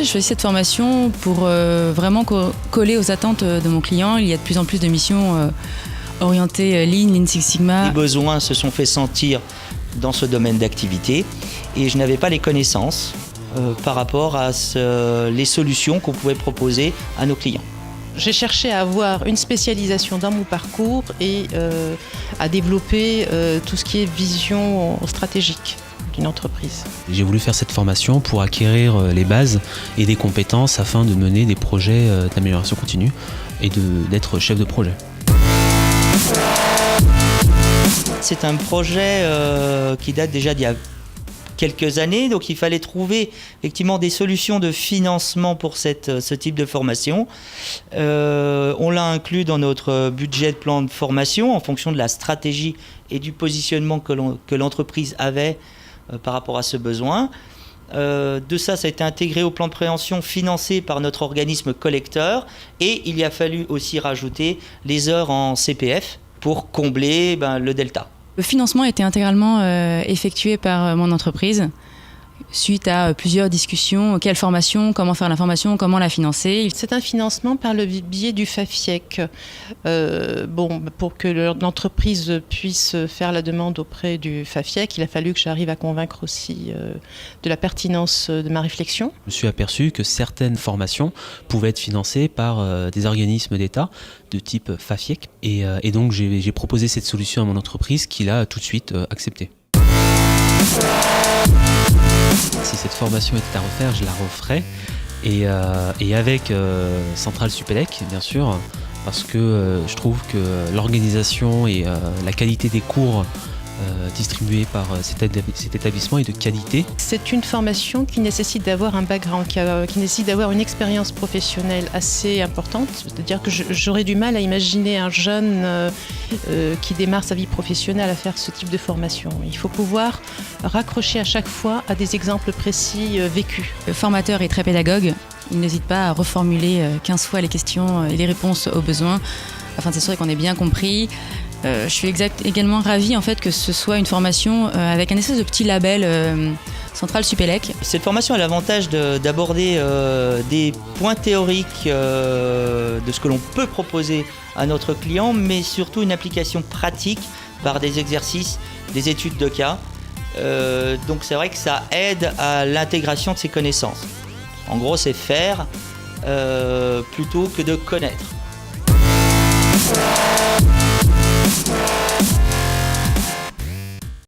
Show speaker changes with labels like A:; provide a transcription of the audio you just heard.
A: fait, j'ai choisi cette formation pour vraiment coller aux attentes de mon client. Il y a de plus en plus de missions orientées Lean Six Sigma.
B: Les besoins se sont fait sentir dans ce domaine d'activité et je n'avais pas les connaissances par rapport à les solutions qu'on pouvait proposer à nos clients.
C: J'ai cherché à avoir une spécialisation dans mon parcours et à développer tout ce qui est vision stratégique d'une entreprise.
D: J'ai voulu faire cette formation pour acquérir les bases et des compétences afin de mener des projets d'amélioration continue et d'être chef de projet.
B: C'est un projet qui date déjà d'il y a quelques années, donc il fallait trouver effectivement des solutions de financement pour ce type de formation. On l'a inclus dans notre budget de plan de formation en fonction de la stratégie et du positionnement que l'entreprise avait par rapport à ce besoin. De ça a été intégré au plan de prévention financé par notre organisme collecteur et il y a fallu aussi rajouter les heures en CPF pour combler le delta.
A: Le financement a été intégralement effectué par mon entreprise suite à plusieurs discussions. Quelle formation, comment faire la formation, comment la financer.
C: C'est un financement par le biais du FAFIEC. Pour que l'entreprise puisse faire la demande auprès du FAFIEC, il a fallu que j'arrive à convaincre aussi de la pertinence de ma réflexion.
D: Je me suis aperçu que certaines formations pouvaient être financées par des organismes d'État de type FAFIEC. Et donc j'ai proposé cette solution à mon entreprise qui l'a tout de suite acceptée. Si cette formation était à refaire, je la referais. Et avec Centrale Supélec, bien sûr, parce que je trouve que l'organisation et la qualité des cours distribués par cet établissement est de qualité.
C: C'est une formation qui nécessite d'avoir un background, qui nécessite d'avoir une expérience professionnelle assez importante. C'est-à-dire que j'aurais du mal à imaginer un jeune qui démarre sa vie professionnelle à faire ce type de formation. Il faut pouvoir raccrocher à chaque fois à des exemples précis vécus.
A: Le formateur est très pédagogue. Il n'hésite pas à reformuler 15 fois les questions et les réponses aux besoins afin de s'assurer qu'on ait bien compris. Je suis également ravie en fait, que ce soit une formation avec un espèce de petit label Centrale Supélec.
B: Cette formation a l'avantage d'aborder des points théoriques de ce que l'on peut proposer à notre client, mais surtout une application pratique par des exercices, des études de cas. Donc c'est vrai que ça aide à l'intégration de ces connaissances. En gros, c'est faire plutôt que de connaître.